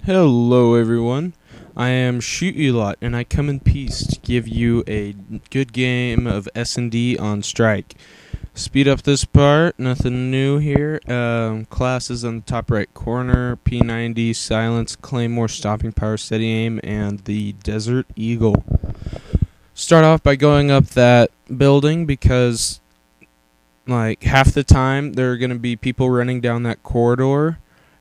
Hello everyone, I am Shootualot and I come in peace to give you a good game of S&D on Strike. Speed up this part, nothing new here. Classes on the top right corner, P90, Silence, Claymore, Stopping Power, Steady Aim, and the Desert Eagle. Start off by going up that building because like half the time there are going to be people running down that corridor.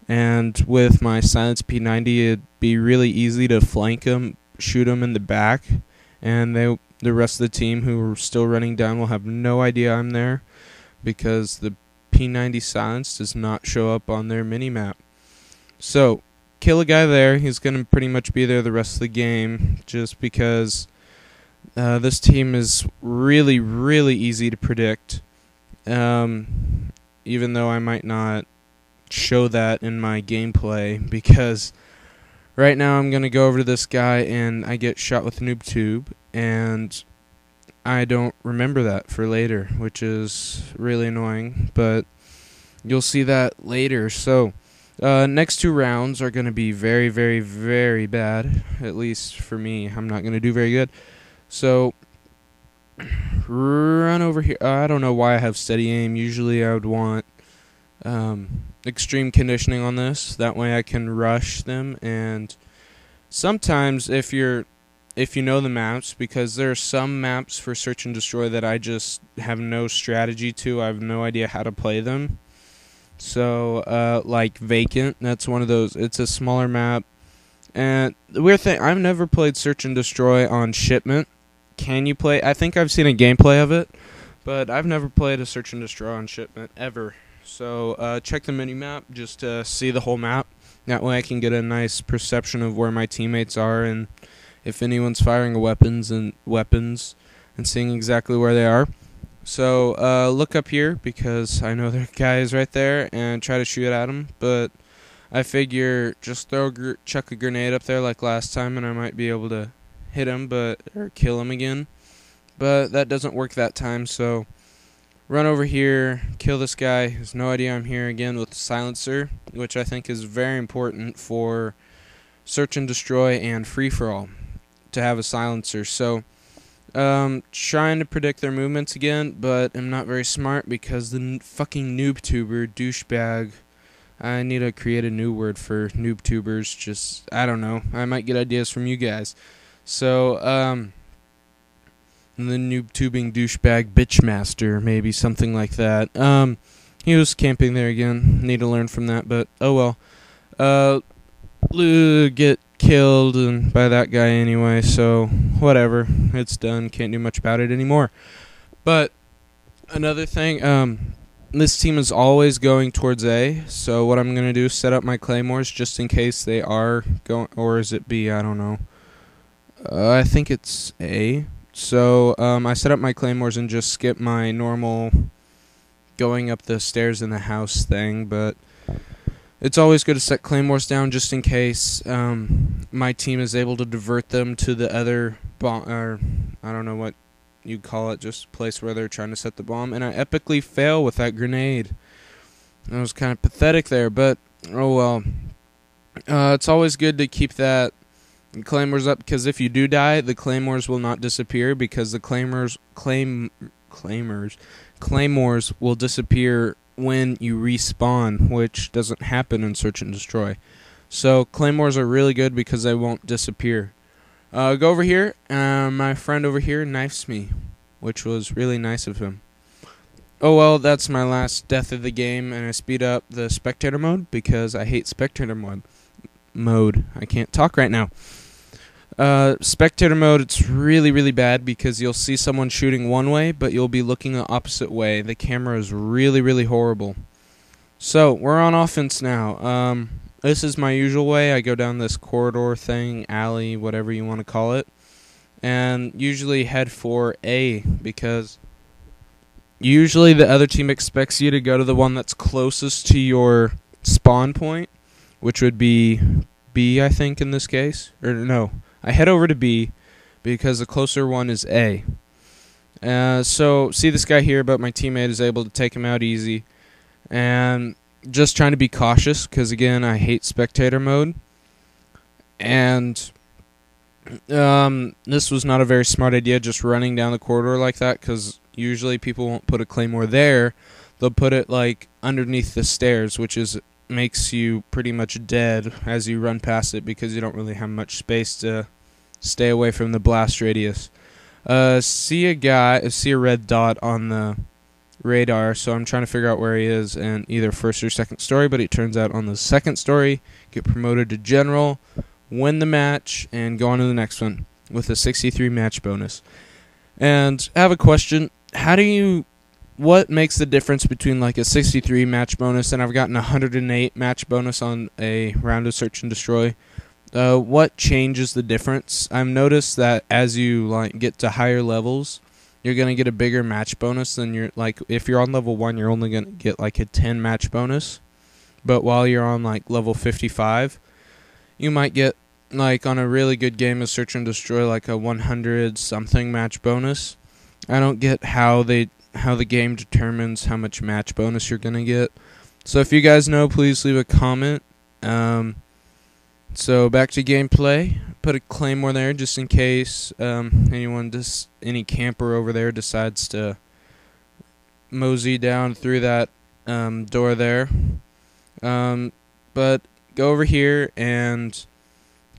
And with my Silence P90, it'd be really easy to flank them, shoot them in the back, and the rest of the team who are still running down will have no idea I'm there because the P90 Silence does not show up on their minimap. So, kill a guy there. He's going to pretty much be there the rest of the game just because this team is really, really easy to predict, even though I might not show that in my gameplay because right now I'm gonna go over to this guy and I get shot with noob tube and I don't remember that for later, which is really annoying, but you'll see that later. So next two rounds are gonna be very, very, very bad, at least for me. I'm not gonna do very good, so run over here. I don't know why I have steady aim. Usually I would want extreme conditioning on this, that way I can rush them. And sometimes if you know the maps, because there are some maps for search and destroy that I just have no strategy to, I have no idea how to play them. So like Vacant, that's one of those. It's a smaller map, and the weird thing, I've never played search and destroy on Shipment. Can you play? I think I've seen a gameplay of it, but I've never played a search and destroy on Shipment ever. So check the mini-map just to see the whole map. That way I can get a nice perception of where my teammates are and if anyone's firing weapons and seeing exactly where they are. So look up here because I know there are guys right there and try to shoot at them. But I figure just chuck a grenade up there like last time and I might be able to hit him or kill him again. But that doesn't work that time, so run over here, kill this guy. He has no idea I'm here again with the silencer, which I think is very important for search and destroy and free-for-all to have a silencer. So, trying to predict their movements again, but I'm not very smart because the fucking noob tuber douchebag. I need to create a new word for noob tubers. Just, I don't know. I might get ideas from you guys. So, the noob tubing douchebag bitchmaster, maybe something like that. He was camping there again. Need to learn from that, but oh well. Get killed and by that guy anyway, so whatever. It's done. Can't do much about it anymore. But another thing, this team is always going towards A, so what I'm gonna do is set up my claymores just in case they are going, or is it B? I don't know. I think it's A. So I set up my claymores and just skip my normal going up the stairs in the house thing, but it's always good to set claymores down just in case my team is able to divert them to the other bomb, or I don't know what you call it, just place where they're trying to set the bomb, and I epically fail with that grenade. That was kind of pathetic there, but oh well. It's always good to keep that claymores up, because if you do die, the claymores will not disappear, because the claymores will disappear when you respawn, which doesn't happen in search and destroy. So claymores are really good because they won't disappear. Go over here, my friend over here knifes me, which was really nice of him. Oh well, that's my last death of the game, and I speed up the spectator mode because I hate spectator mode. I can't talk right now. Spectator mode, it's really, really bad because you'll see someone shooting one way, but you'll be looking the opposite way. The camera is really, really horrible. So, we're on offense now. This is my usual way. I go down this corridor thing, alley, whatever you want to call it, and usually head for A because usually the other team expects you to go to the one that's closest to your spawn point, which would be B, I think, in this case. Or no, I head over to B because the closer one is A. So, see this guy here, but my teammate is able to take him out easy. And just trying to be cautious because, again, I hate spectator mode. And this was not a very smart idea, just running down the corridor like that, because usually people won't put a claymore there. They'll put it like underneath the stairs, which makes you pretty much dead as you run past it, because you don't really have much space to stay away from the blast radius. See a red dot on the radar, so I'm trying to figure out where he is in either first or second story, but it turns out on the second story. Get promoted to general, win the match, and go on to the next one with a 63 match bonus. And I have a question. What makes the difference between like a 63 match bonus and I've gotten a 108 match bonus on a round of search and destroy? What changes the difference? I've noticed that as you like get to higher levels, you're going to get a bigger match bonus than if you're on level 1, you're only going to get like a 10 match bonus. But while you're on like level 55, you might get like on a really good game of search and destroy like a 100 something match bonus. I don't get how the game determines how much match bonus you're going to get. So if you guys know, please leave a comment. So back to gameplay. Put a claymore there just in case any camper over there decides to mosey down through that door there. But go over here and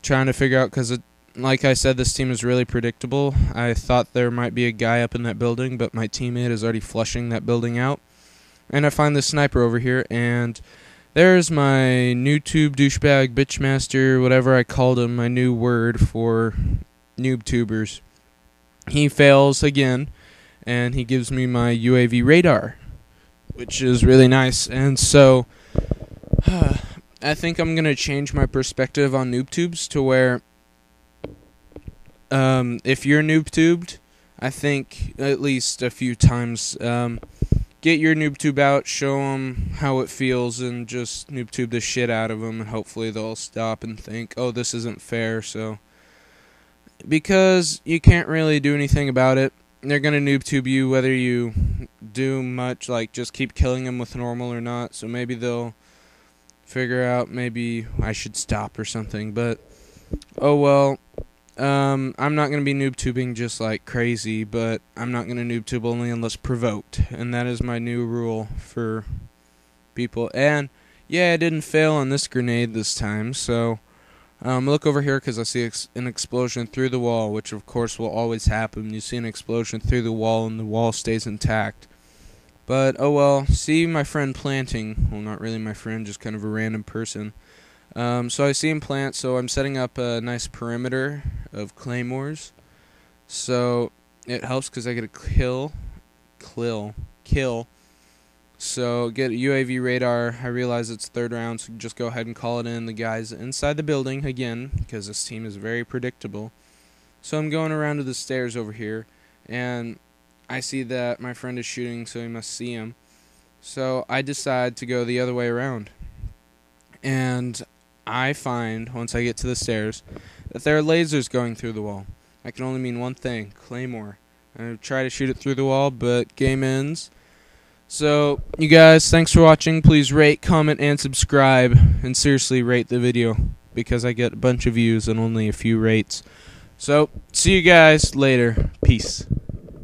trying to figure out, because like I said, this team is really predictable. I thought there might be a guy up in that building, but my teammate is already flushing that building out. And I find this sniper over here, and there's my noob douchebag bitchmaster, whatever I called him, my new word for noob tubers. He fails again, and he gives me my UAV radar, which is really nice. And so I think I'm going to change my perspective on noob tubes to where if you're noob tubed, I think at least a few times, get your noob tube out, show them how it feels, and just noob tube the shit out of them, and hopefully they'll stop and think, oh, this isn't fair. So, because you can't really do anything about it, they're going to noob tube you whether you do much, like just keep killing them with normal or not. So maybe they'll figure out maybe I should stop or something, but oh well. I'm not going to be noob tubing just like crazy, but I'm not going to noob tube only unless provoked, and that is my new rule for people. And yeah, I didn't fail on this grenade this time, so look over here because I see an explosion through the wall, which of course will always happen. You see an explosion through the wall and the wall stays intact. But oh well, see my friend planting. Well, not really my friend, just kind of a random person. So I see him plant, so I'm setting up a nice perimeter of claymores. So it helps because I get a kill. So get a UAV radar. I realize it's third round, so just go ahead and call it in. The guy's inside the building again, because this team is very predictable. So I'm going around to the stairs over here, and I see that my friend is shooting, so he must see him. So I decide to go the other way around. And I find, once I get to the stairs, that there are lasers going through the wall. I can only mean one thing, claymore. I try to shoot it through the wall, but game ends. So, you guys, thanks for watching. Please rate, comment, and subscribe. And seriously, rate the video, because I get a bunch of views and only a few rates. So, see you guys later. Peace.